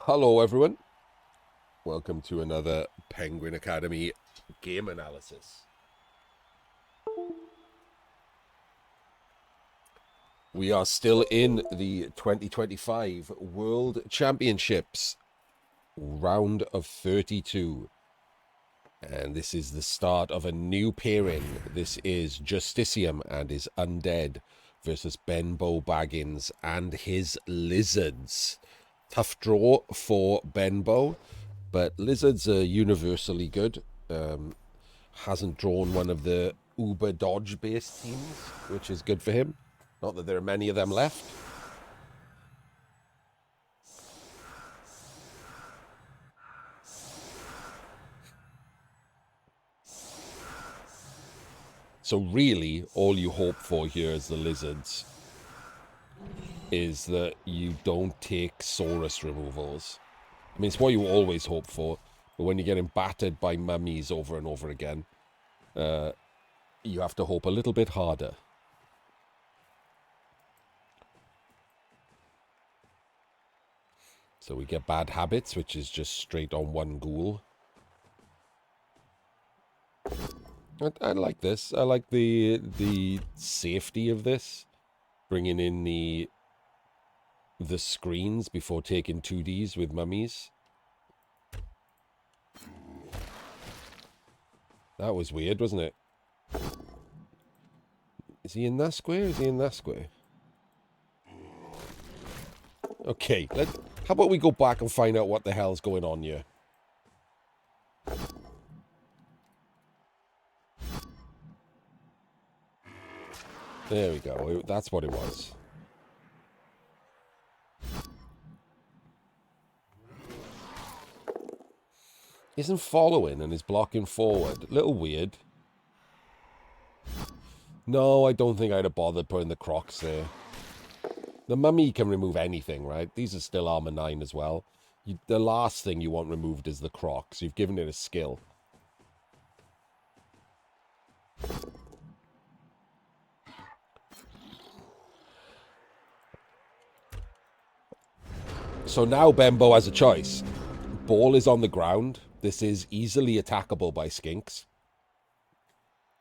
Hello, everyone. Welcome to another Penguin Academy game analysis. We are still in the 2025 World Championships, round of 32. And this is the start of a new pairing. This is Justicium and his undead versus BenbowBaggins and his lizards. Tough draw for Benbow, but lizards are universally good. Hasn't drawn one of the uber dodge based teams, which is good for him. Not that there are many of them left. So really, all you hope for here as the lizards is that you don't take Saurus removals. I mean, it's what you always hope for, but when you're getting battered by mummies over and over again, you have to hope a little bit harder. So we get bad habits, which is just straight on one ghoul. I like this. I like the safety of this, bringing in the screens before taking 2Ds with mummies. That was weird, wasn't it? Is he in that square? Is he in that square? Okay, how about we go back and find out what the hell's going on here? There we go. That's what it was. Isn't following and is blocking forward. A little weird. No, I don't think I'd have bothered putting the crocs there. The mummy can remove anything, right? These are still armor 9 as well. The last thing you want removed is the crocs. You've given it a skill. So now Bembo has a choice. Ball is on the ground. This is easily attackable by skinks.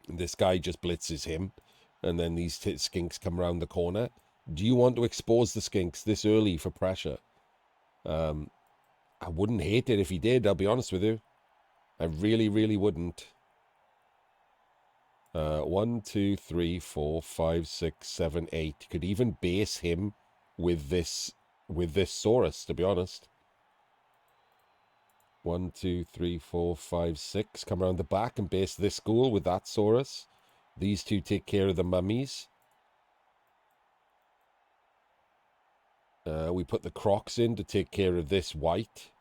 This guy just blitzes him, and then these skinks come around the corner. Do you want to expose the skinks this early for pressure? I wouldn't hate it if he did, I'll be honest with you. I really, really wouldn't. 1, 2, 3, 4, 5, 6, 7, 8. You could even base him with this Saurus, to be honest. 1, 2, 3, 4, 5, 6. Come around the back and base this ghoul with that Saurus. These two take care of the mummies. We put the crocs in to take care of this white.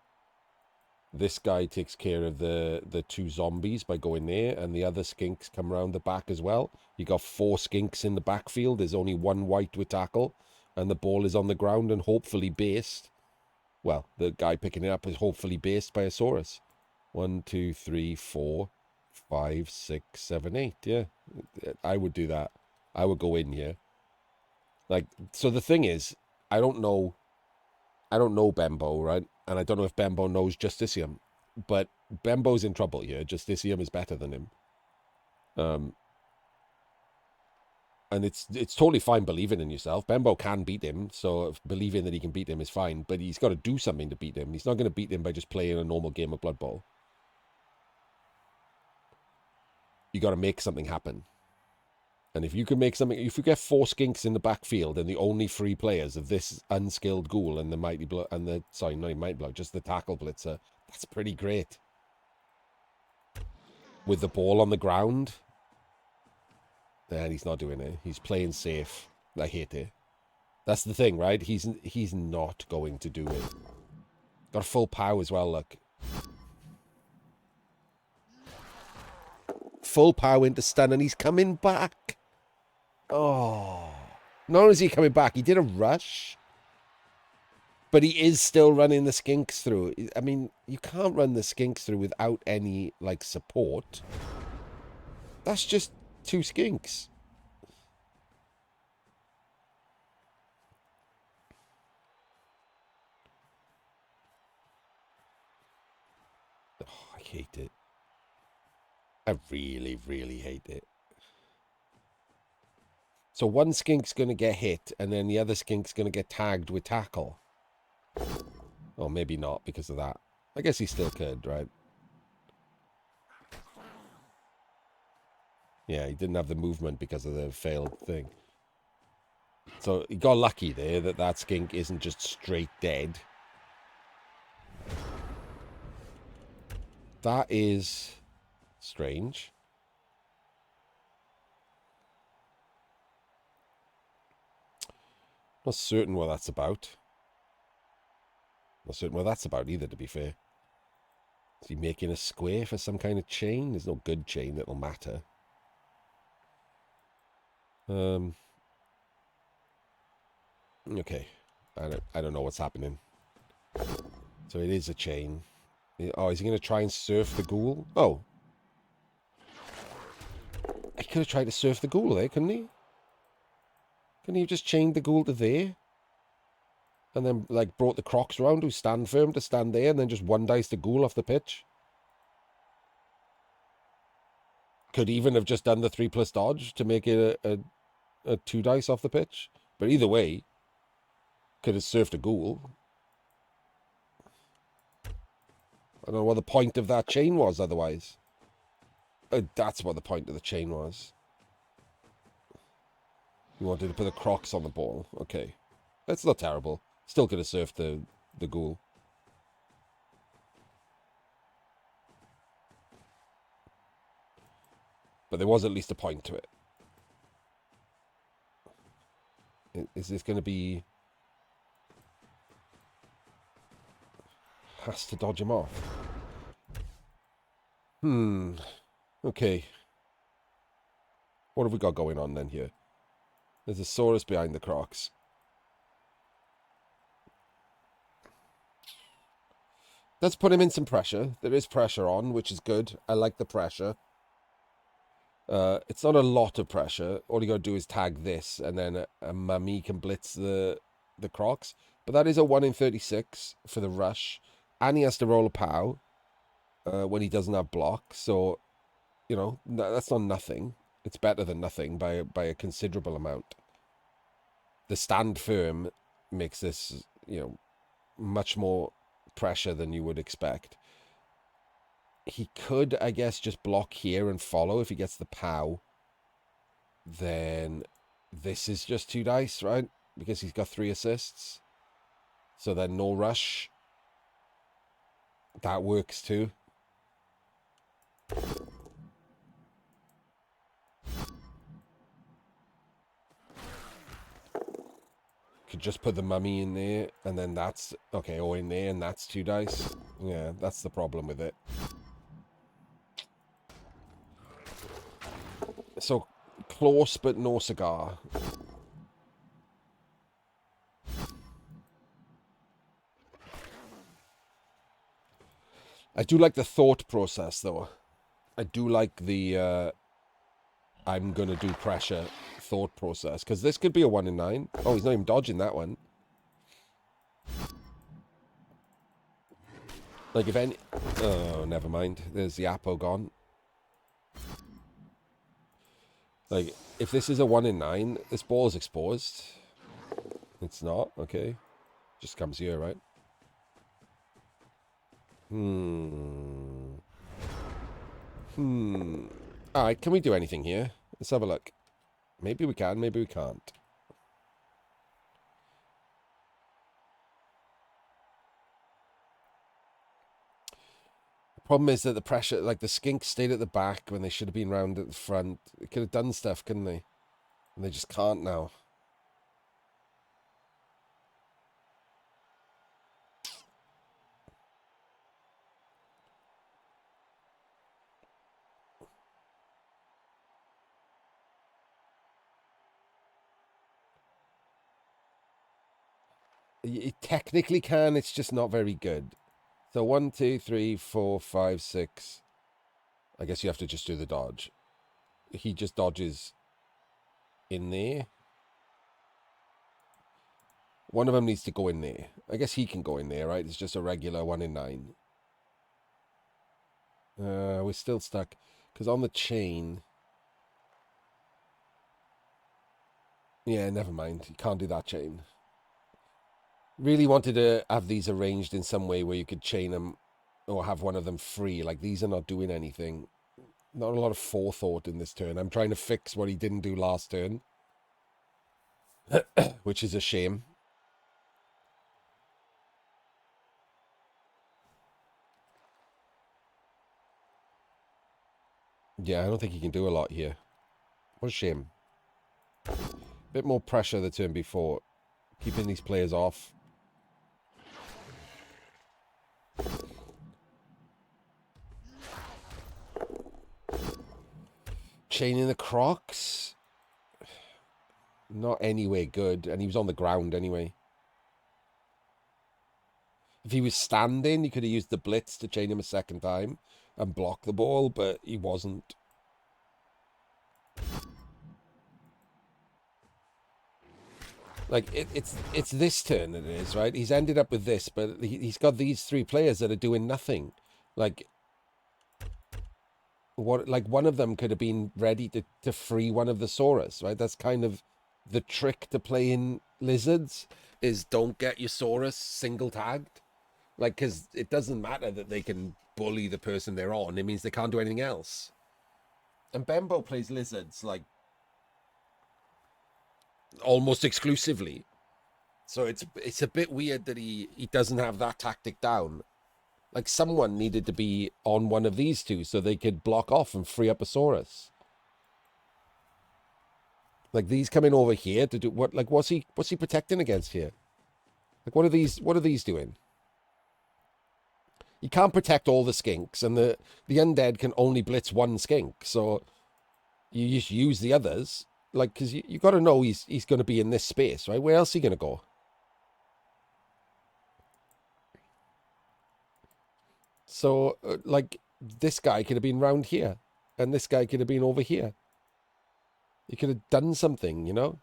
This guy takes care of the two zombies by going there, and the other skinks come around the back as well. You got 4 skinks in the backfield. There's only 1 white to tackle, and the ball is on the ground and hopefully based. Well, the guy picking it up is hopefully based by a Saurus. 1, 2, 3, 4, 5, 6, 7, 8. Yeah, I would do that. I would go in here. Like, so the thing is, I don't know Bembo, right? And I don't know if Bembo knows Justicium, but Bembo's in trouble here. Justicium is better than him. And it's totally fine believing in yourself. Bembo can beat him, so believing that he can beat him is fine, but he's got to do something to beat him. He's not going to beat him by just playing a normal game of Blood Bowl. You got to make something happen. And if you can make something, if you get 4 skinks in the backfield and the only 3 players of this unskilled ghoul and the mighty blow and the sorry, not mighty blow, just the tackle blitzer, that's pretty great. With the ball on the ground, and he's not doing it. He's playing safe. I hate it. That's the thing, right? He's not going to do it. Got full power as well. Look, full power into stun, and he's coming back. Oh, not only is he coming back, he did a rush, but he is still running the skinks through. I mean, you can't run the skinks through without any like support. That's just 2 skinks. Oh, I hate it. I really, really hate it. So one skink's going to get hit, and then the other skink's going to get tagged with tackle. Or maybe not because of that. I guess he still could, right? Yeah, he didn't have the movement because of the failed thing. So he got lucky there that that skink isn't just straight dead. That is strange. Not certain what that's about. Not certain what that's about either, to be fair. Is he making a square for some kind of chain? There's no good chain that'll matter. Okay. I don't know what's happening. So it is a chain. Oh, is he going to try and surf the ghoul? Oh. He could have tried to surf the ghoul there, couldn't he? Couldn't he have just chained the ghoul to there? And then, like, brought the crocs round who stand firm to stand there and then just one dice the ghoul off the pitch? Could even have just done the 3+ dodge to make it a 2 dice off the pitch. But either way, could have surfed a ghoul. I don't know what the point of that chain was otherwise. That's what the point of the chain was. You wanted to put the crocs on the ball. Okay. That's not terrible. Still could have surfed the ghoul. But there was at least a point to it. Is this going to be... Has to dodge him off. Okay. What have we got going on then here? There's a Saurus behind the crocs. Let's put him in some pressure. There is pressure on, which is good. I like the pressure. It's not a lot of pressure. All you got to do is tag this, and then a mummy can blitz the crocs. But that is a 1 in 36 for the rush. And he has to roll a POW when he doesn't have block. So, you know, that's not nothing. It's better than nothing by a considerable amount. The stand firm makes this, you know, much more pressure than you would expect. He could, I guess, just block here and follow if he gets the POW. Then this is just 2 dice, right? Because he's got 3 assists. So then no rush. That works too. Could just put the mummy in there, and then that's... Okay, or in there, and that's 2 dice. Yeah, that's the problem with it. So, close but no cigar. I do like the thought process, though. I do like the... I'm going to do pressure thought process. Because this could be a 1 in 9. Oh, he's not even dodging that one. Like, if any... Oh, never mind. There's the Apo gone. Like, if this is a 1 in 9, this ball is exposed. It's not. Okay. Just comes here, right? Alright, can we do anything here? Let's have a look. Maybe we can, maybe we can't. The problem is that the pressure, like the skinks stayed at the back when they should have been round at the front. They could have done stuff, couldn't they? And they just can't now. It technically can, it's just not very good. So 1, 2, 3, 4, 5, 6. I guess you have to just do the dodge. He just dodges in there. One of them needs to go in there. I guess he can go in there, right? It's just a regular 1 in 9. We're still stuck. Because on the chain... Yeah, never mind. You can't do that chain. Really wanted to have these arranged in some way where you could chain them or have one of them free. Like, these are not doing anything. Not a lot of forethought in this turn. I'm trying to fix what he didn't do last turn. Which is a shame. Yeah, I don't think he can do a lot here. What a shame. Bit more pressure the turn before. Keeping these players off. Chaining the Crocs. Not anywhere good. And he was on the ground anyway. If he was standing, he could have used the blitz to chain him a second time and block the ball, but he wasn't. Like, it's this turn that it is, right? He's ended up with this, but he's got these three players that are doing nothing. Like, one of them could have been ready to free one of the Saurus, right? That's kind of the trick to playing lizards, is don't get your Saurus single tagged. Like, because it doesn't matter that they can bully the person they're on. It means they can't do anything else. And Benbow plays lizards, like, almost exclusively. So it's a bit weird that he doesn't have that tactic down. Like, someone needed to be on one of these two so they could block off and free up a Saurus. Like, these coming over here to do what? Like, what's he protecting against here? Like, what are these doing? You can't protect all the skinks, and the undead can only blitz one skink. So you just use the others, like, because you got to know he's going to be in this space, right? Where else is he going to go? So, like, this guy could have been round here, and this guy could have been over here. You could have done something, you know?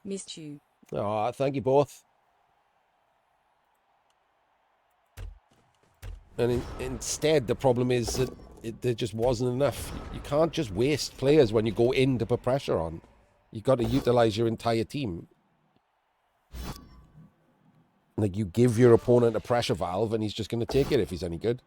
Missed you. Oh, thank you both. And instead, the problem is that there just wasn't enough. You can't just waste players when you go in to put pressure on. You've got to utilize your entire team. Like, you give your opponent a pressure valve, and he's just going to take it if he's any good.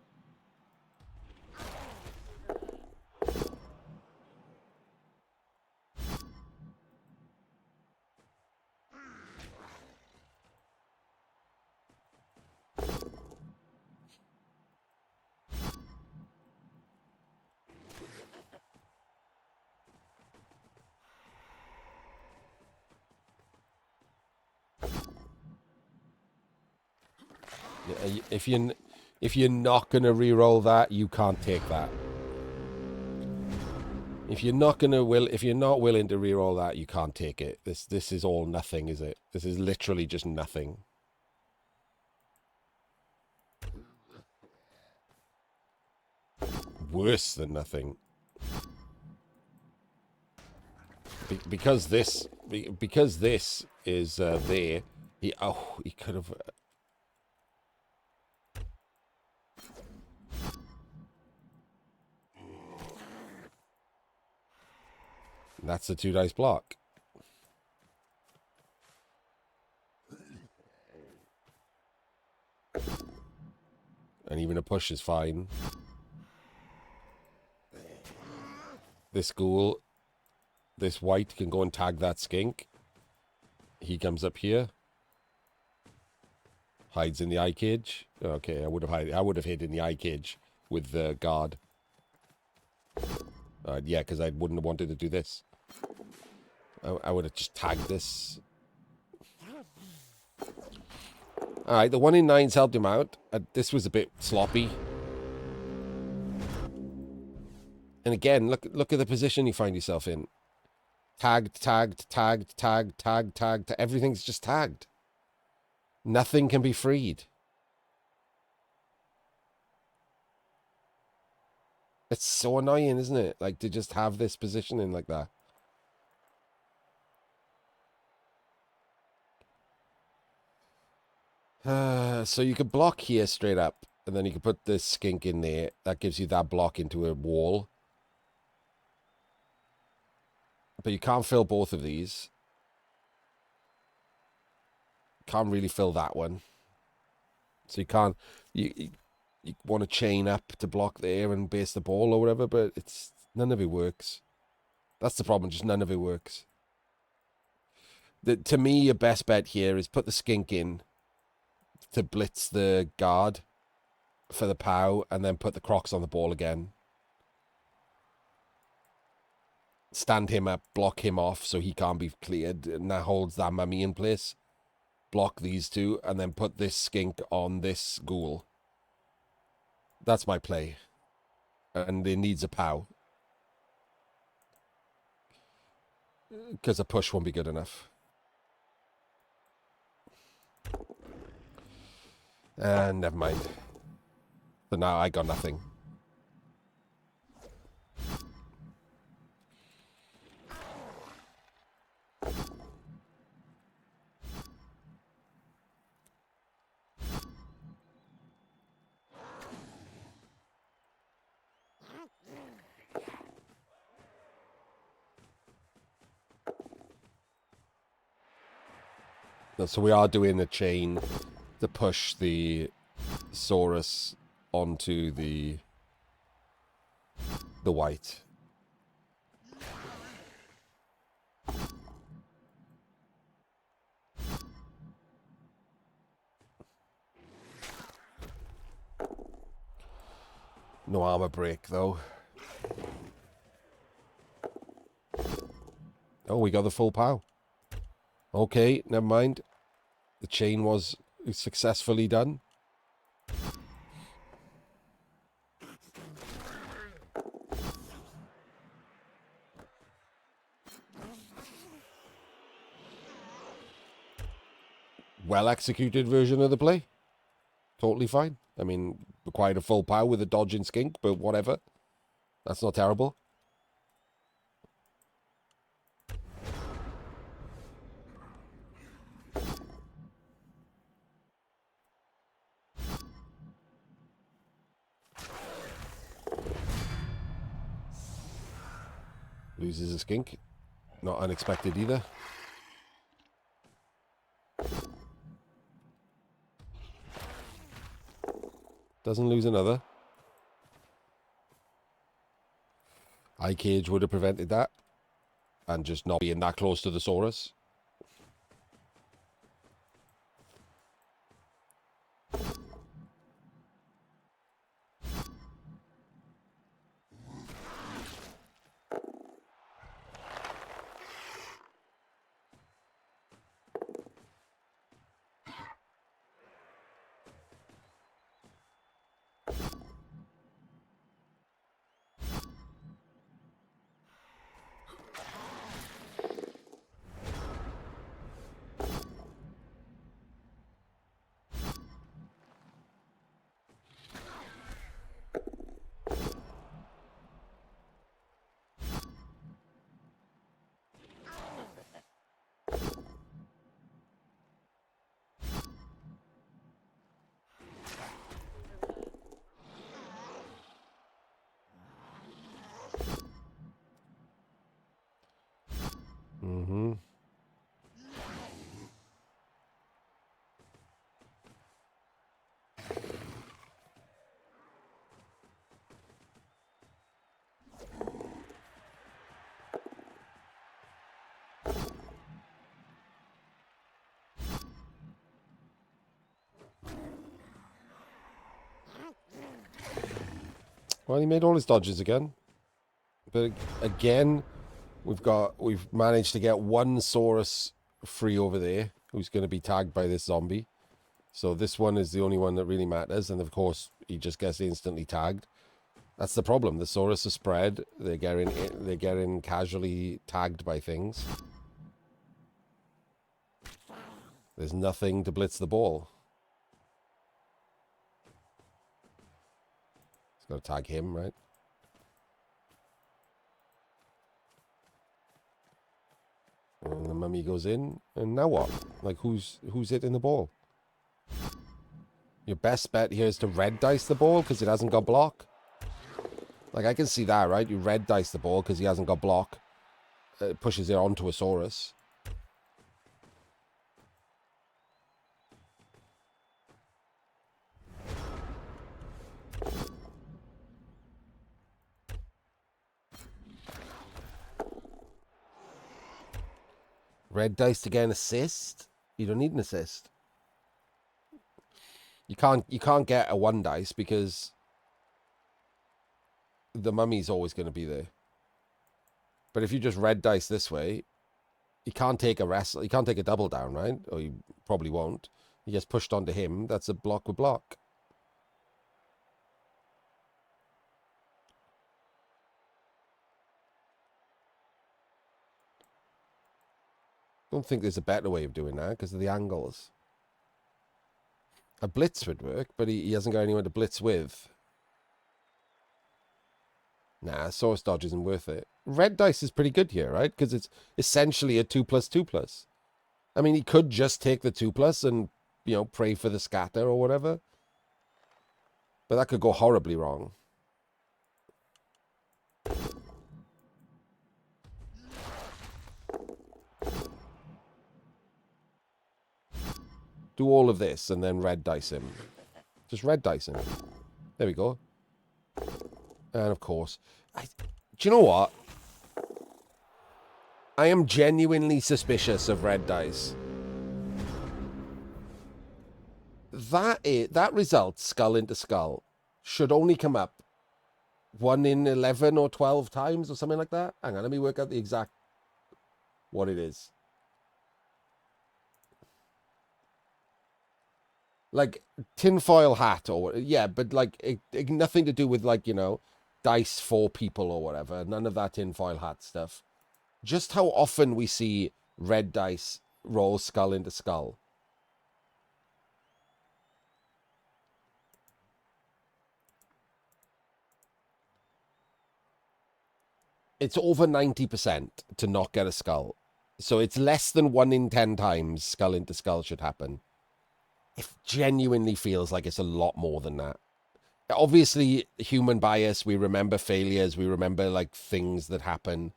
If you're not gonna re-roll that, you can't take that. If you're not willing to re-roll that, you can't take it. This is all nothing, is it? This is literally just nothing. Worse than nothing. Because this is there. He could have. That's the 2 dice block. And even a push is fine. This ghoul, this white can go and tag that skink. He comes up here. Hides in the eye cage. Okay, I would have hid in the eye cage with the guard. Yeah, because I wouldn't have wanted to do this. I would have just tagged this. Alright, the 1 in 9s helped him out. This was a bit sloppy. And again, look at the position you find yourself in. Tagged. Everything's just tagged. Nothing can be freed. It's so annoying, isn't it? Like, to just have this positioning like that. So you could block here straight up, and then you can put this skink in there. That gives you that block into a wall. But you can't fill both of these. Can't really fill that one. So you can't... You want to chain up to block there and base the ball or whatever, but it's... None of it works. That's the problem, just none of it works. To me, your best bet here is put the skink in to blitz the guard for the POW, and then put the Crocs on the ball again. Stand him up, block him off so he can't be cleared, and that holds that mummy in place. Block these two, and then put this skink on this ghoul. That's my play. And it needs a POW. Because a push won't be good enough. And never mind. So now I got nothing. So we are doing a chain to push the Saurus onto the white. No armor break though. Oh, we got the full POW. Okay, never mind. The chain was successfully done. Well executed version of the play. Totally fine. I mean, required a full POW with a dodging skink, but whatever. That's not terrible. Loses a skink. Not unexpected either. Doesn't lose another. Eye cage would have prevented that. And just not being that close to the Saurus. Mm-hmm. Well, he made all his dodges again. But again, we've managed to get one Saurus free over there, who's going to be tagged by this zombie. So this one is the only one that really matters, and of course he just gets instantly tagged. That's the problem. The Saurus are spread. They're getting casually tagged by things. There's nothing to blitz the ball. It's got to tag him, right? And the mummy goes in, and now what? Like, who's hitting the ball? Your best bet here is to red dice the ball because it hasn't got block. Like, I can see that, right? You red dice the ball because he hasn't got block. It pushes it onto a Saurus. Red dice to get an assist? You don't need an assist. You can't get a 1 dice because the mummy's always going to be there. But if you just red dice this way, you can't take a wrestle. You can't take a double down, right? Or you probably won't. You just pushed onto him. That's a block with block. Don't think there's a better way of doing that because of the angles. A blitz would work, but he hasn't got anyone to blitz with. Nah, Source Dodge isn't worth it. Red dice is pretty good here, right? Because it's essentially a 2+2+. I mean, he could just take the 2+ and, you know, pray for the scatter or whatever. But that could go horribly wrong. Do all of this and then red dice him. Just red dice him. There we go. And of course, do you know what? I am genuinely suspicious of red dice. That result, skull into skull, should only come up 1 in 11 or 12 times or something like that. Hang on, let me work out the exact what it is. Like tinfoil hat or yeah, but like it nothing to do with like, you know, dice for people or whatever. None of that tinfoil hat stuff. Just how often we see red dice roll skull into skull. It's over 90% to not get a skull. So it's less than 1 in 10 times skull into skull should happen. It genuinely feels like it's a lot more than that. Obviously, human bias, we remember failures, we remember like things that happen,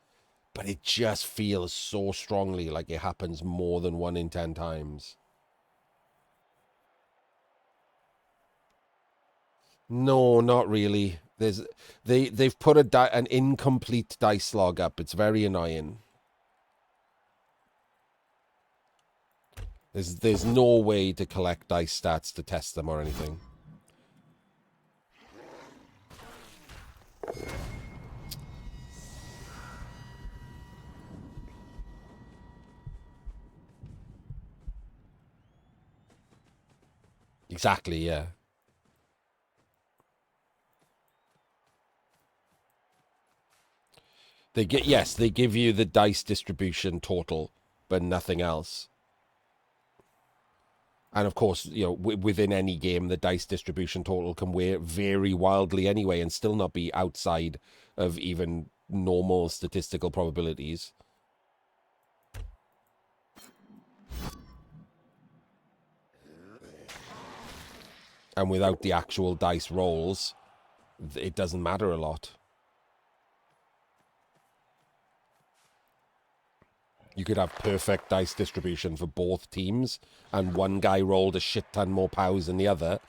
but it just feels so strongly like it happens more than 1 in 10 times. No, not really. They've put an incomplete dice log up. It's very annoying. There's no way to collect dice stats to test them or anything. Exactly, yeah. They give you the dice distribution total, but nothing else. And of course, you know, within any game, the dice distribution total can vary wildly anyway and still not be outside of even normal statistical probabilities. And without the actual dice rolls, it doesn't matter a lot. You could have perfect dice distribution for both teams, and one guy rolled a shit ton more POWs than the other,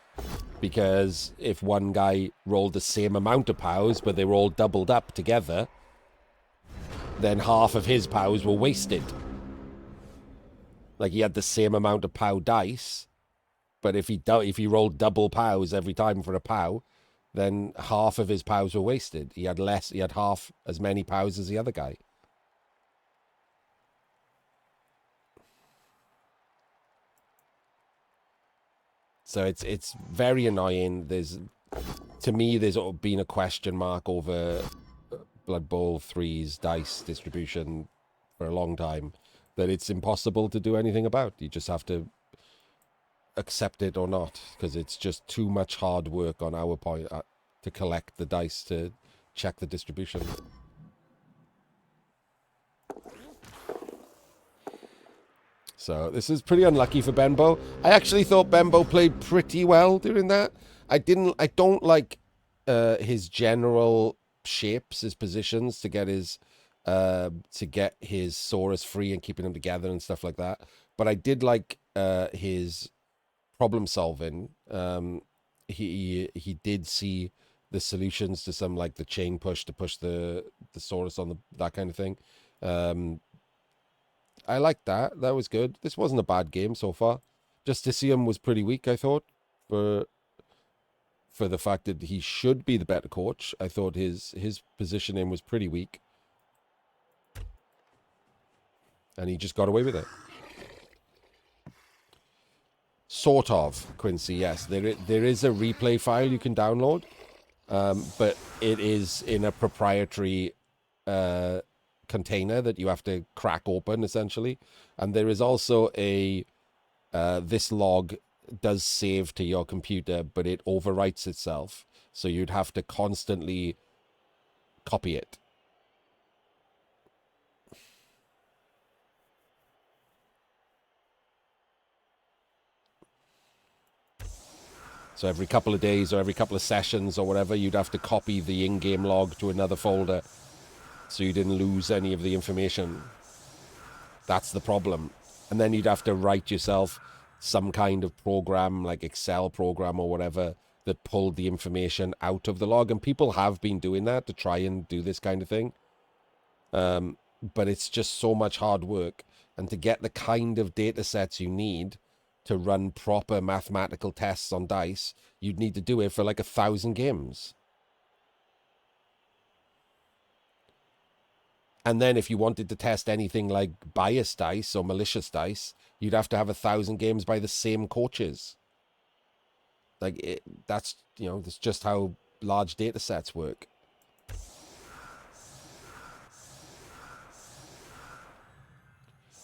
because if one guy rolled the same amount of POWs, but they were all doubled up together, then half of his POWs were wasted. Like, he had the same amount of POW dice, but if he rolled double POWs every time for a POW, then half of his POWs were wasted. He had half as many POWs as the other guy. So it's very annoying. To me, there's been a question mark over Blood Bowl 3's dice distribution for a long time that it's impossible to do anything about. You just have to accept it or not, because it's just too much hard work on our point to collect the dice to check the distribution. So this is pretty unlucky for Benbow. I actually thought Benbow played pretty well during that. I don't like his general shapes, his positions to get his Saurus free and keeping them together and stuff like that. But I did like his problem solving. He did see the solutions to some, like the chain push to push the Saurus on that kind of thing. I liked that. That was good. This wasn't a bad game so far. Justicium was pretty weak, I thought, for the fact that he should be the better coach. I thought his positioning was pretty weak. And he just got away with it. Sort of, Quincy, yes. There is a replay file you can download, but it is in a proprietary container that you have to crack open, essentially. And there is also a... this log does save to your computer, but it overwrites itself. So you'd have to constantly copy it. So every couple of days or every couple of sessions or whatever, you'd have to copy the in-game log to another folder so you didn't lose any of the information. That's the problem. And then you'd have to write yourself some kind of program, like Excel program or whatever, that pulled the information out of the log. And people have been doing that to try and do this kind of thing. But it's just so much hard work. And to get the kind of data sets you need to run proper mathematical tests on dice, you'd need to do it for like 1,000 games. And then if you wanted to test anything like biased dice or malicious dice, you'd have to have 1,000 games by the same coaches. Like, that's just how large data sets work.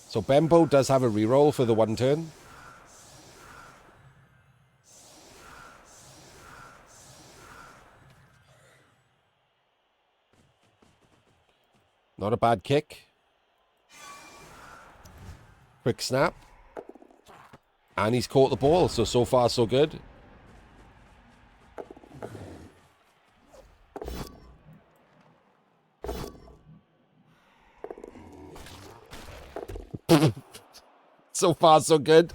So Benbow does have a reroll for the one turn. Not a bad kick. Quick snap. And he's caught the ball, so far so good. So far so good,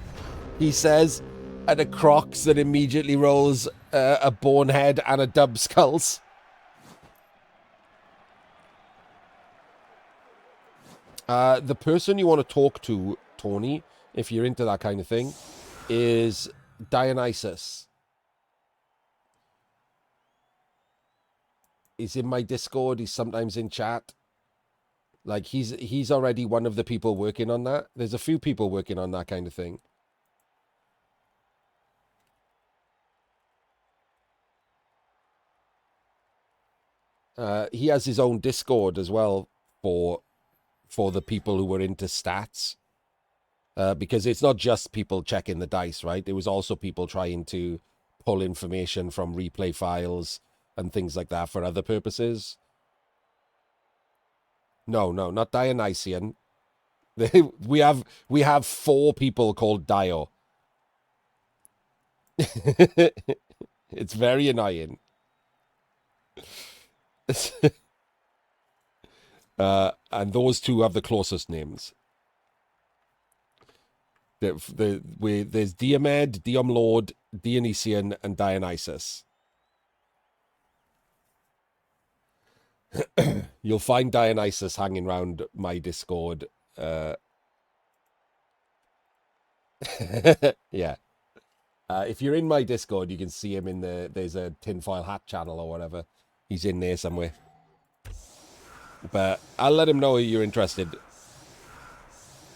he says, and a Crocs that immediately rolls a bonehead and a dub skulls. The person you want to talk to, Tony, if you're into that kind of thing, is Dionysus. He's in my Discord. He's sometimes in chat. Like, he's already one of the people working on that. There's a few people working on that kind of thing. He has his own Discord as well for the people who were into stats. Because it's not just people checking the dice, right? There was also people trying to pull information from replay files and things like that for other purposes. No, not Dionysian. We have 4 people called Dio. It's very annoying. And those 2 have the closest names. There's Diomed, Diomlord, Dionysian, and Dionysus. You'll find Dionysus hanging around my Discord. Yeah. If you're in my Discord, you can see him in there's a tinfoil hat channel or whatever. He's in there somewhere. But I'll let him know you're interested.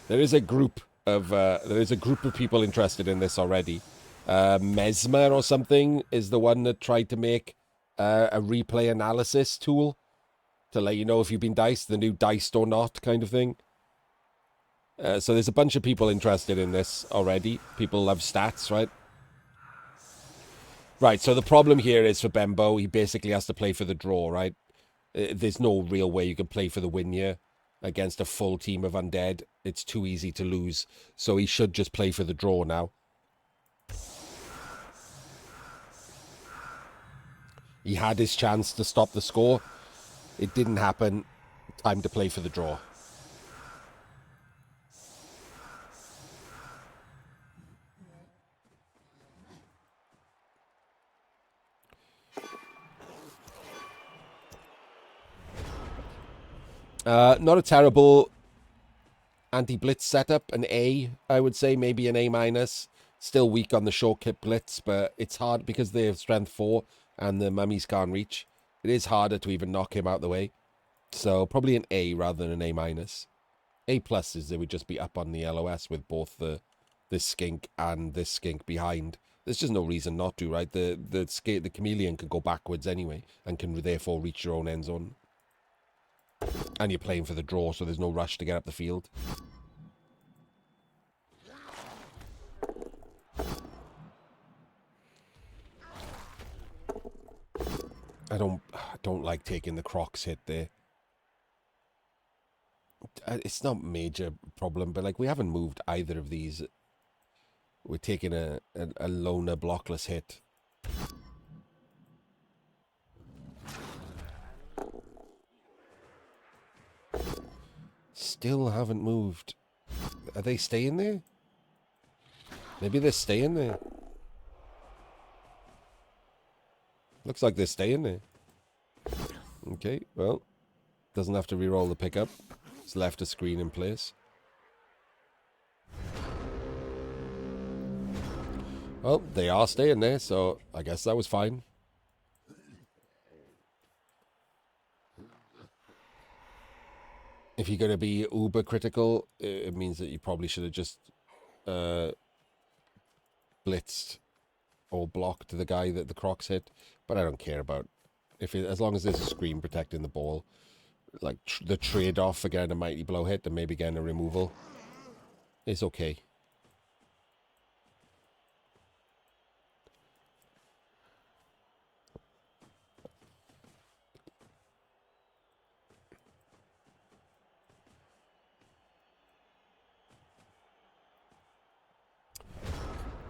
There is a group of people interested in this already. Mesmer or something is the one that tried to make a replay analysis tool to let you know if you've been diced, the new diced or not kind of thing. So there's a bunch of people interested in this already. People love stats, right? Right, so the problem here is for Benbow, he basically has to play for the draw, right? There's no real way you can play for the win here against a full team of undead. It's too easy to lose. So he should just play for the draw now. He had his chance to stop the score. It didn't happen. Time to play for the draw. Not a terrible anti-blitz setup. An A, I would say. Maybe an A minus. Still weak on the short kick blitz, but it's hard because they have strength 4 and the mummies can't reach. It is harder to even knock him out the way. So probably an A rather than an A minus. A pluses, they would just be up on the LOS with both this skink and this skink behind. There's just no reason not to, right? The chameleon can go backwards anyway and can therefore reach your own end zone. And you're playing for the draw, so there's no rush to get up the field. I don't like taking the Crocs hit there. It's not a major problem, but like we haven't moved either of these. We're taking a loner blockless hit. Still haven't moved. Are they staying there? Maybe they're staying there. Looks like they're staying there. Okay, well, doesn't have to re-roll the pickup. It's left a screen in place. Well, they are staying there, so I guess that was fine. If you're going to be uber critical, it means that you probably should have just blitzed or blocked the guy that the Crocs hit. But I don't care about as long as there's a screen protecting the ball. Like the trade-off for getting a mighty blow hit and maybe getting a removal is okay.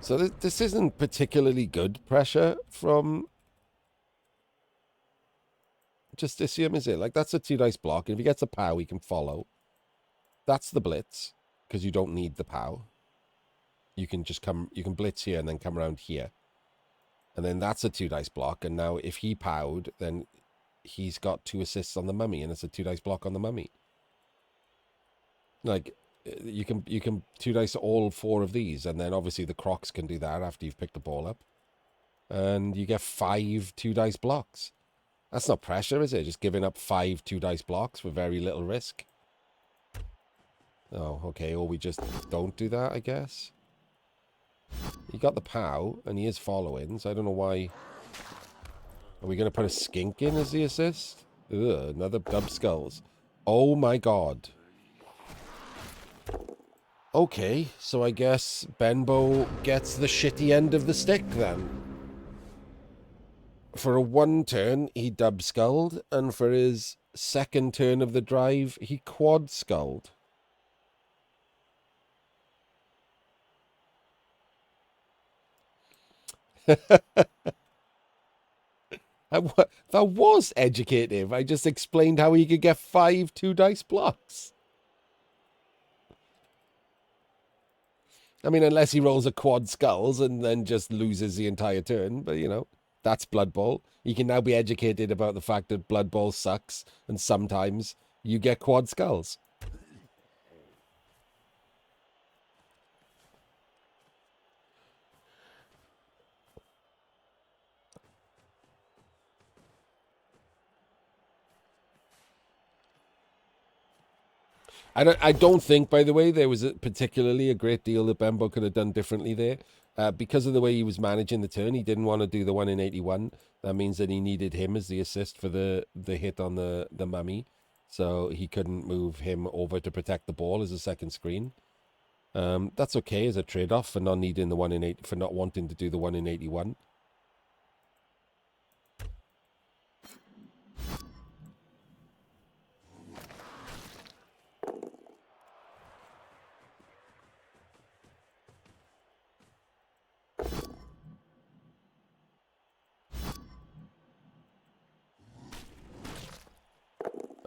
So this isn't particularly good pressure from Justicium, is it? Like, that's a 2 dice block, and if he gets a POW, he can follow. That's the blitz, because you don't need the POW. You can blitz here and then come around here. And then that's a 2 dice block, and now if he POW'd, then he's got 2 assists on the mummy, and it's a 2 dice block on the mummy. Like, you can 2 dice all 4 of these, and then obviously the Crocs can do that after you've picked the ball up. And you get 5 2 dice blocks. That's not pressure, is it? Just giving up 5 2 dice blocks for very little risk. Oh, okay. Or we just don't do that, I guess. He got the POW, and he is following, so I don't know why. Are we going to put a skink in as the assist? Ugh, another dub skulls. Oh my god. Okay, so I guess Benbow gets the shitty end of the stick then. For a 1 turn, he dub skulled, and for his second turn of the drive, he quad skulled. That was educative. I just explained how he could get 5 2 dice blocks. I mean, unless he rolls a quad skulls and then just loses the entire turn, but you know, that's Blood Bowl. He can now be educated about the fact that Blood Bowl sucks, and sometimes you get quad skulls. I don't think, by the way, there was particularly a great deal that Bembo could have done differently there. Because of the way he was managing the turn, he didn't want to do the 1 in 81. That means that he needed him as the assist for the hit on the mummy. So he couldn't move him over to protect the ball as a second screen. That's okay as a trade-off for not needing the 1 in 8, for not wanting to do the 1 in 81.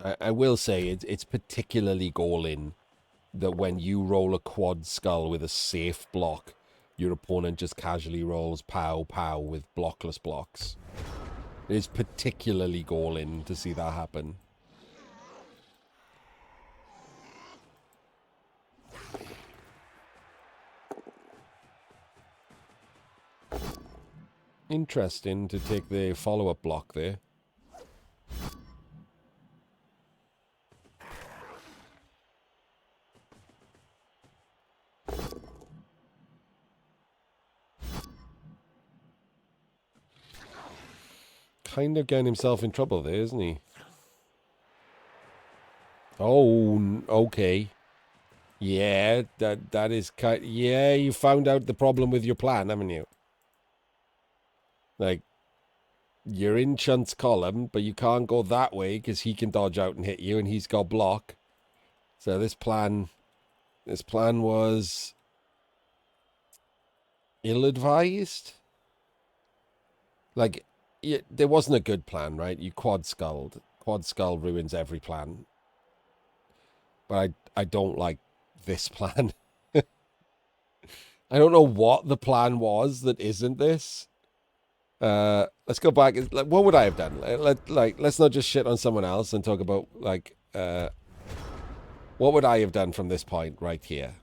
I will say it's particularly galling that when you roll a quad skull with a safe block, your opponent just casually rolls pow pow with blockless blocks. It is particularly galling to see that happen. Interesting to take the follow-up block there. Kind of getting himself in trouble there, isn't he? Oh, okay. Yeah, that is kind. Yeah, you found out the problem with your plan, haven't you? Like, you're in Chunt's column, but you can't go that way because he can dodge out and hit you, and he's got block. So this plan was ill-advised. Like, there wasn't a good plan, right? You quad-skulled. Quad-skull ruins every plan. But I don't like this plan. I don't know what the plan was that isn't this. Let's go back. What would I have done? Let's not just shit on someone else and talk about what would I have done from this point right here?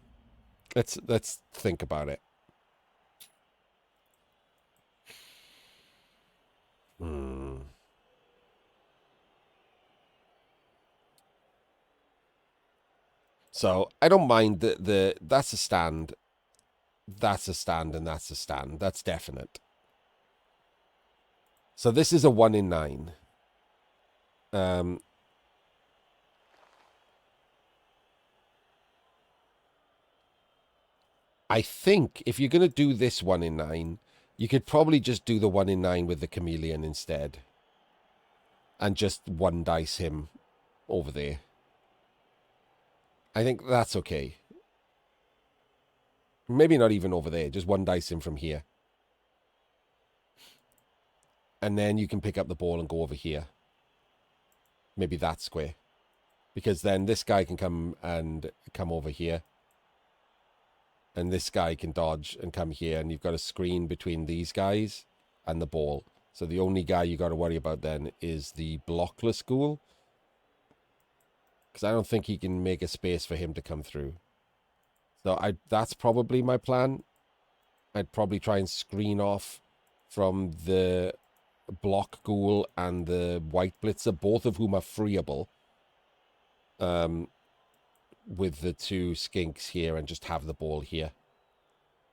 Let's think about it. So I don't mind that's a stand. That's a stand and that's a stand. That's definite. So this is a 1 in 9. I think if you're going to do this 1 in 9, you could probably just do the 1 in 9 with the chameleon instead. And just one dice him over there. I think that's okay. Maybe not even over there. Just one dice him from here. And then you can pick up the ball and go over here. Maybe that square. Because then this guy can come over here. And this guy can dodge and come here. And you've got a screen between these guys and the ball. So the only guy you got to worry about then is the blockless ghoul. Because I don't think he can make a space for him to come through. So that's probably my plan. I'd probably try and screen off from the block ghoul and the white blitzer, both of whom are freeable. With the two skinks here and just have the ball here.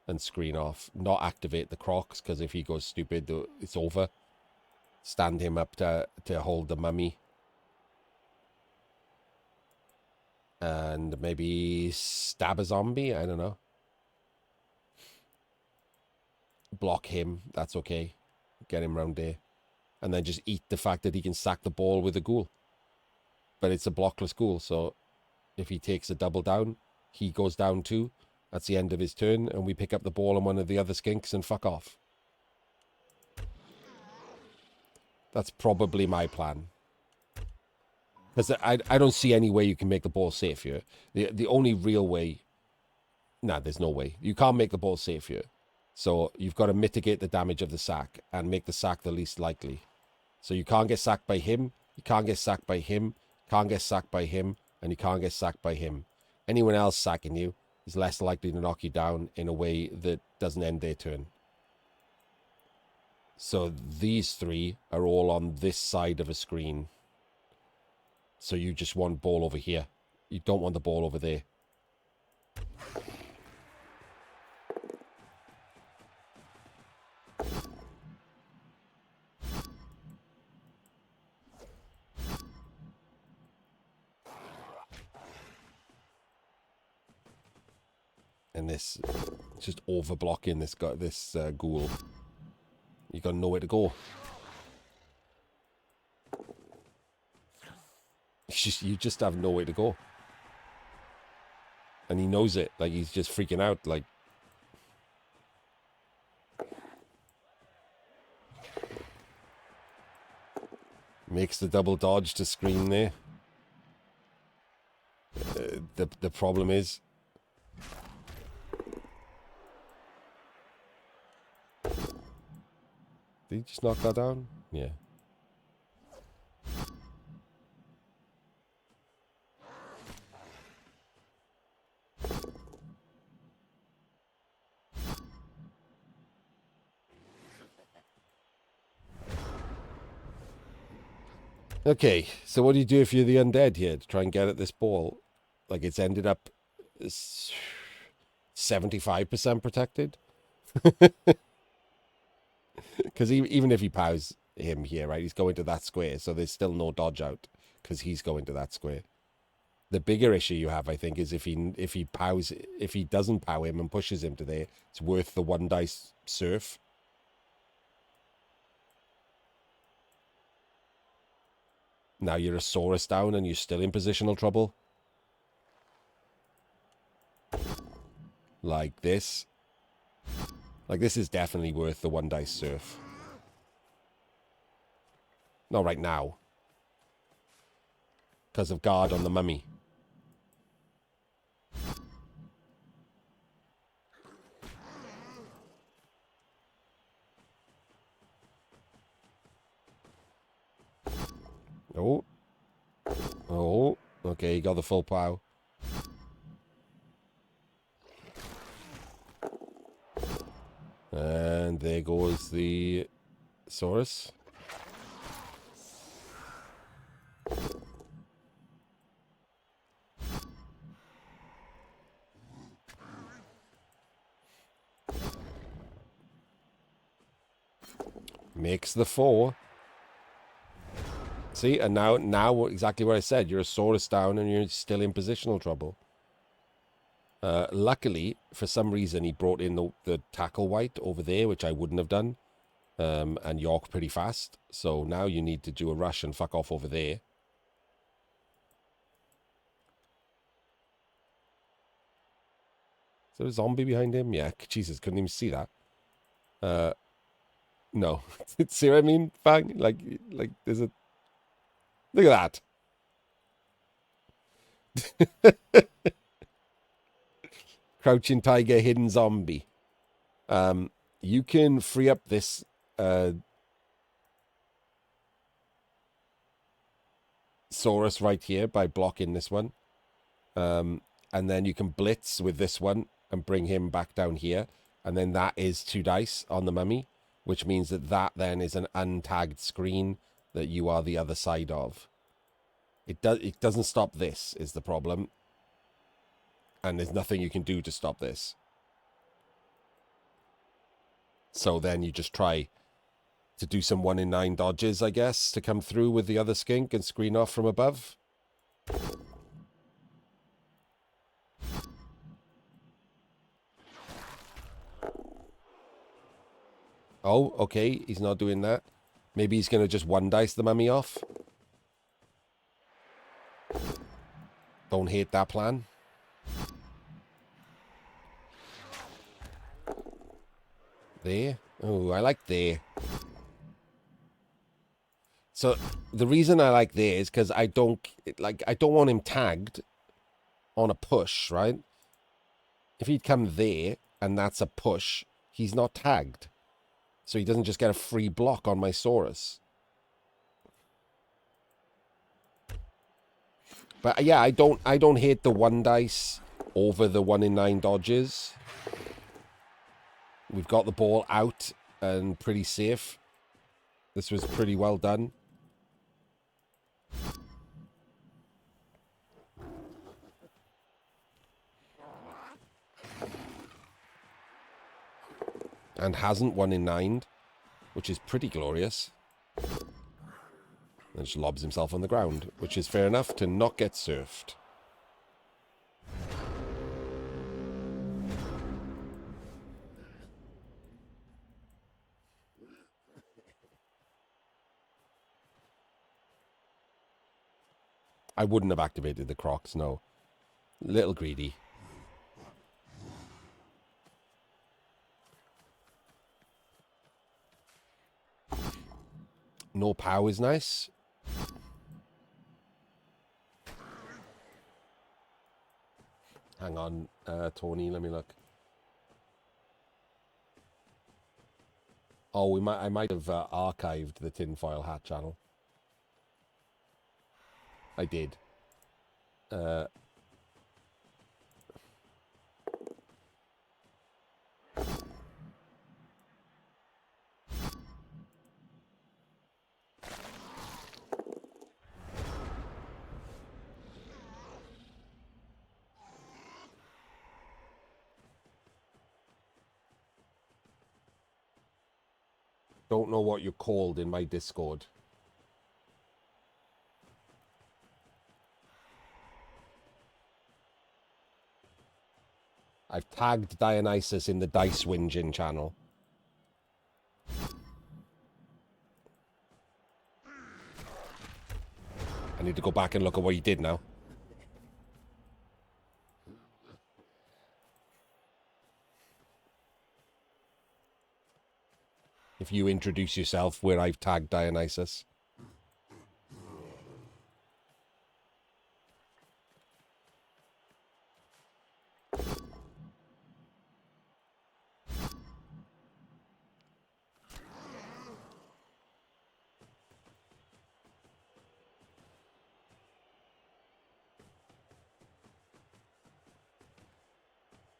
And screen off. Not activate the crocs, because if he goes stupid, it's over. Stand him up to hold the mummy. And maybe stab a zombie, I don't know. Block him, that's okay. Get him round there. And then just eat the fact that he can sack the ball with a ghoul. But it's a blockless ghoul, so if he takes a double down, he goes down too. That's the end of his turn, and we pick up the ball on one of the other skinks and fuck off. That's probably my plan. Because I don't see any way you can make the ball safe here. The only real way... Nah, there's no way. You can't make the ball safe here. So you've got to mitigate the damage of the sack and make the sack the least likely. So you can't get sacked by him, you can't get sacked by him, can't get sacked by him, and you can't get sacked by him. Anyone else sacking you is less likely to knock you down in a way that doesn't end their turn. So these three are all on this side of a screen. So you just want ball over here. You don't want the ball over there. And this, just over blocking this guy, this ghoul. You got nowhere to go. You just have nowhere to go. And he knows it. Like, he's just freaking out. Like, makes the double dodge to screen there. The problem is... Did he just knock that down? Yeah. Okay, so what do you do if you're the undead here to try and get at this ball? Like, it's ended up 75% protected? Because even if he pows him here, right, he's going to that square, so there's still no dodge out because he's going to that square. The bigger issue you have, I think, is if he doesn't pow him and pushes him to there, it's worth the 1 dice surf. Now you're a Saurus down and you're still in positional trouble. Like this. Like, this is definitely worth the 1 dice surf. Not right now. Because of guard on the mummy. Oh. Oh. Okay, he got the full pow. And there goes the Saurus. Makes the 4. See, and now exactly what I said. You're a Saurus down and you're still in positional trouble. Luckily, for some reason, he brought in the tackle white over there, which I wouldn't have done. And York pretty fast. So now you need to do a rush and fuck off over there. Is there a zombie behind him? Yeah, Jesus, couldn't even see that. No. See what I mean? Bang. Like there's a... Look at that. Crouching tiger, hidden zombie. You can free up this Saurus right here by blocking this one. And then you can blitz with this one and bring him back down here. And then that is 2 dice on the mummy, which means that then is an untagged screen that you are the other side of. It doesn't stop this, is the problem. And there's nothing you can do to stop this. So then you just try to do some 1 in 9 dodges, I guess, to come through with the other skink and screen off from above. Oh, okay, he's not doing that. Maybe he's going to just 1 dice the mummy off. Don't hate that plan. There. Oh, I like there. So the reason I like there is because I don't want him tagged on a push, right? If he'd come there and that's a push, he's not tagged. So he doesn't just get a free block on my Saurus. But yeah, I don't hate the 1 dice over the 1 in 9 dodges. We've got the ball out and pretty safe. This was pretty well done. And hasn't 1 in 9, which is pretty glorious. And just lobs himself on the ground, which is fair enough to not get surfed. I wouldn't have activated the Crocs, no. Little greedy. No pow is nice. Hang on, Tony, let me look. Oh, I might have archived the Tinfoil Hat channel. I did. Don't know what you're called in my Discord. I've tagged Dionysus in the Dice Whinging channel. I need to go back and look at what you did now. If you introduce yourself where I've tagged Dionysus.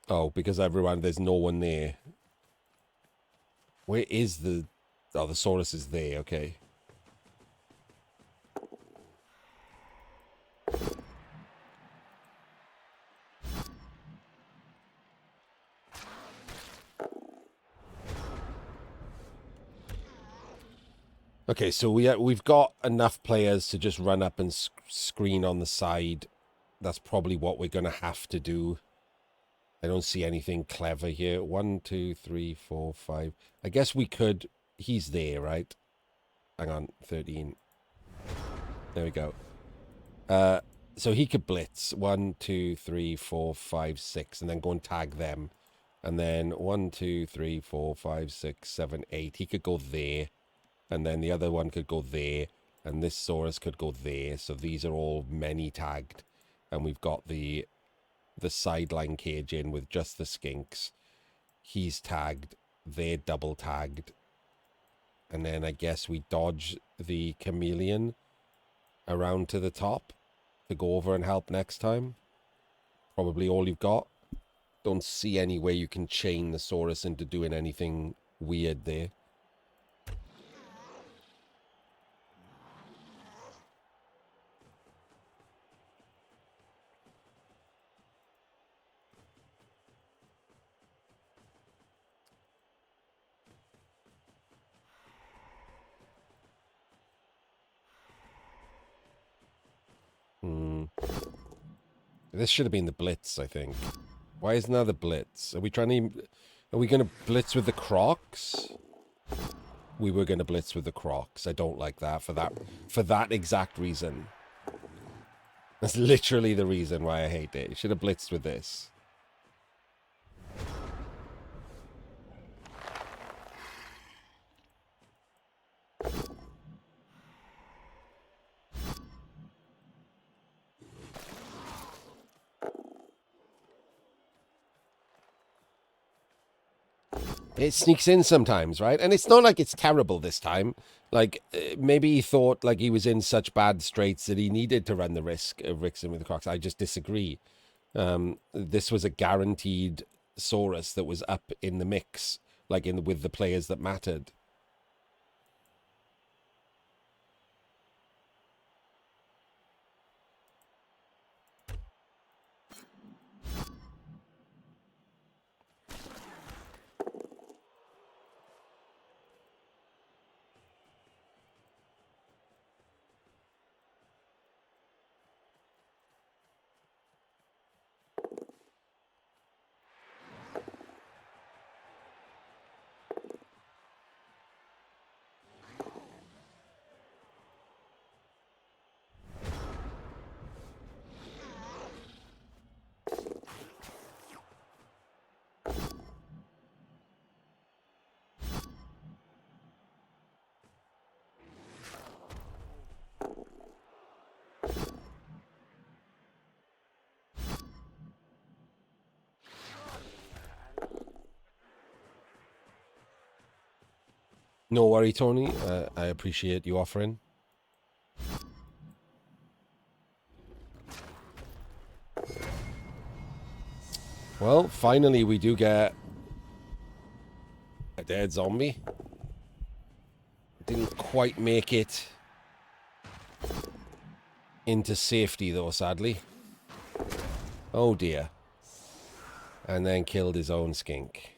Oh, because everyone, there's no one there. Where is the... Oh, the Saurus is there, okay. Okay, so we've got enough players to just run up and screen on the side. That's probably what we're going to have to do. I don't see anything clever here. 1, 2, 3, 4, 5. I guess we could... He's there, right? Hang on, 13. There we go. So he could blitz 1, 2, 3, 4, 5, 6, and then go and tag them. And then 1, 2, 3, 4, 5, 6, 7, 8. He could go there. And then the other one could go there. And this Saurus could go there. So these are all many tagged. And we've got the sideline cage in with just the skinks. He's tagged. They're double tagged. And then I guess we dodge the chameleon around to the top to go over and help next time. Probably all you've got. Don't see any way you can chain the Saurus into doing anything weird there. This should have been the blitz, I think. Why isn't that the blitz? Are we going to blitz with the Crocs? We were going to blitz with the Crocs. I don't like that for that exact reason. That's literally the reason why I hate it. You should have blitzed with this. It sneaks in sometimes, right? And it's not like it's terrible this time. Like, maybe he thought like he was in such bad straits that he needed to run the risk of Rixon with the Crocs. I just disagree. This was a guaranteed Saurus that was up in the mix, like with the players that mattered. No worry, Tony. I appreciate you offering. Well, finally we do get a dead zombie. Didn't quite make it into safety though, sadly. Oh dear. And then killed his own skink.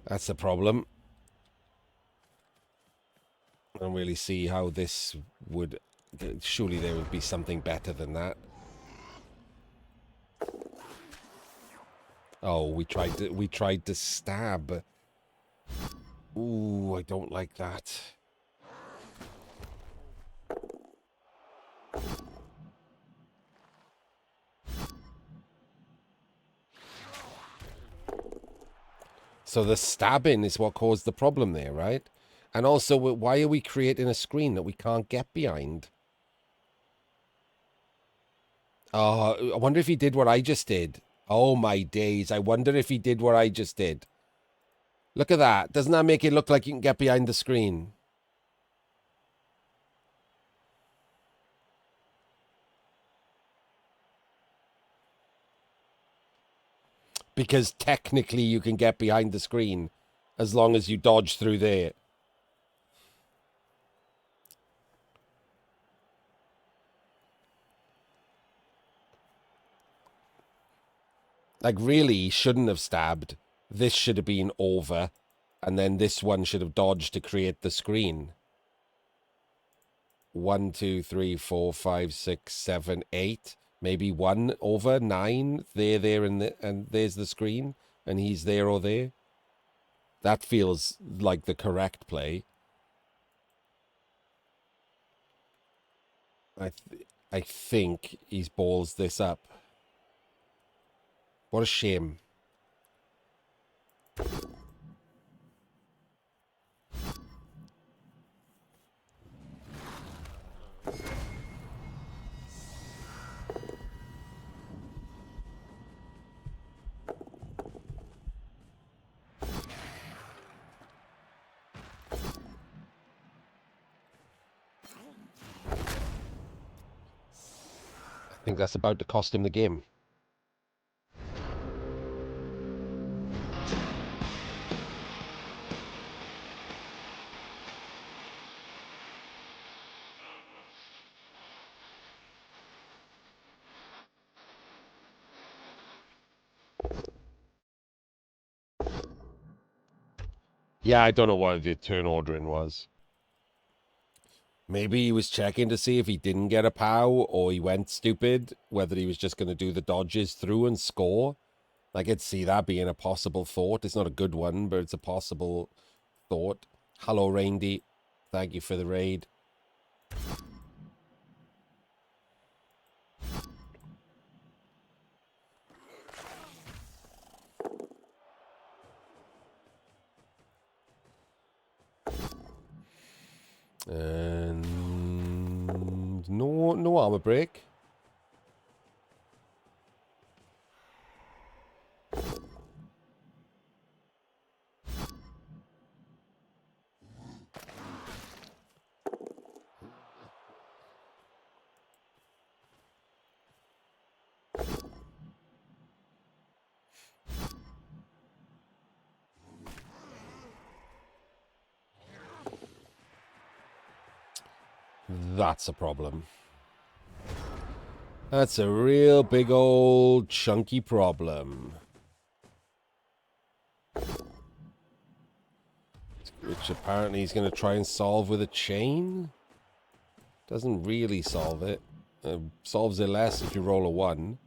That's the problem. I don't really see how this would... Surely there would be something better than that. Oh, we tried to stab. Ooh, I don't like that. So the stabbing is what caused the problem there, right? And also, why are we creating a screen that we can't get behind? Oh, I wonder if he did what I just did. Oh my days. I wonder if he did what I just did. Look at that. Doesn't that make it look like you can get behind the screen? Because technically you can get behind the screen as long as you dodge through there. Like, really, he shouldn't have stabbed. This should have been over. And then this one should have dodged to create the screen. 1, 2, 3, 4, 5, 6, 7, 8. Maybe 1 over 9. There, and there's the screen. And he's there or there. That feels like the correct play. I think he's balls this up. What a shame. I think that's about to cost him the game. Yeah, I don't know what the turn ordering was. Maybe he was checking to see if he didn't get a POW or he went stupid, whether he was just going to do the dodges through and score. I could see that being a possible thought. It's not a good one, but it's a possible thought. Hello, Randy. Thank you for the raid. And no armor break. That's a problem. That's a real big old chunky problem. Which apparently he's going to try and solve with a chain. Doesn't really solve it. Solves it less if you roll a 1.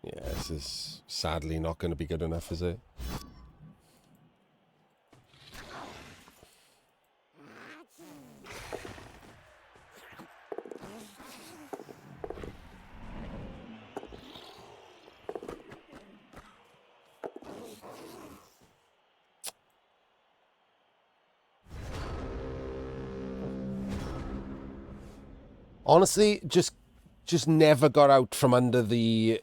Yeah, this is sadly not going to be good enough, is it? Honestly, just never got out from under the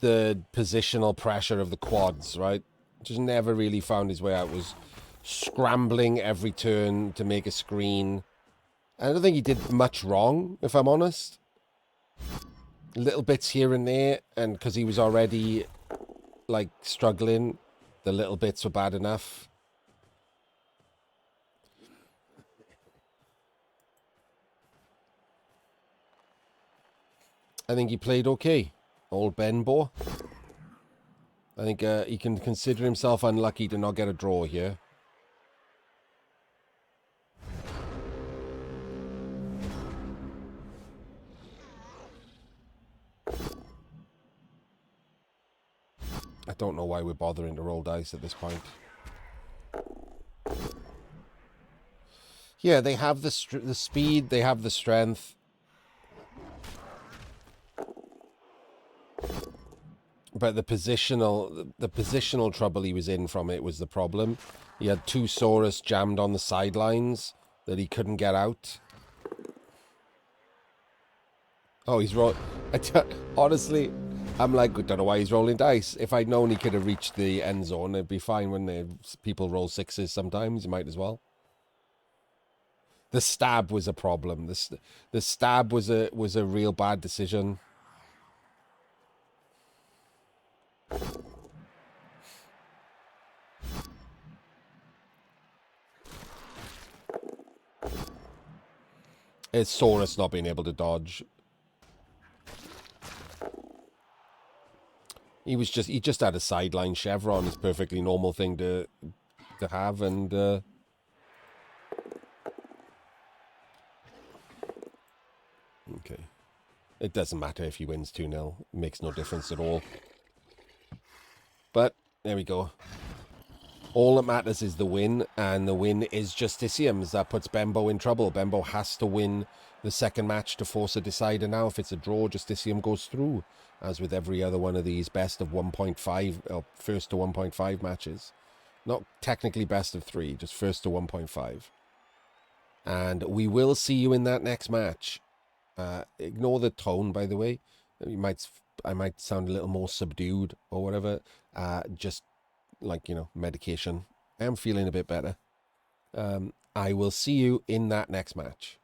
positional pressure of the quads, right? Just never really found his way out. Was scrambling every turn to make a screen. I don't think he did much wrong, if I'm honest. Little bits here and there, and because he was already, like, struggling, the little bits were bad enough. I think he played okay. Old Benbow. I think he can consider himself unlucky to not get a draw here. I don't know why we're bothering to roll dice at this point. Yeah, they have the speed, they have the strength. But the positional trouble he was in from it was the problem. He had two Saurus jammed on the sidelines that he couldn't get out. Oh, he's roll. Honestly, I'm like, I don't know why he's rolling dice. If I'd known he could have reached the end zone, it'd be fine when people roll sixes sometimes. You might as well. The stab was a problem. The stab was a real bad decision. It's Saurus not being able to dodge. He just had a sideline chevron. It's a perfectly normal thing to have, and okay. It doesn't matter if he wins 2-0. It makes no difference at all. But there we go. All that matters is the win, and the win is Justicium's. That puts Benbow in trouble. Benbow has to win the second match to force a decider now. If it's a draw, Justicium goes through, as with every other one of these best of 1.5, or first to 1.5 matches. Not technically best of 3, just first to 1.5. And we will see you in that next match. Ignore the tone, by the way. I might sound a little more subdued or whatever. Just like, medication. I am feeling a bit better. I will see you in that next match.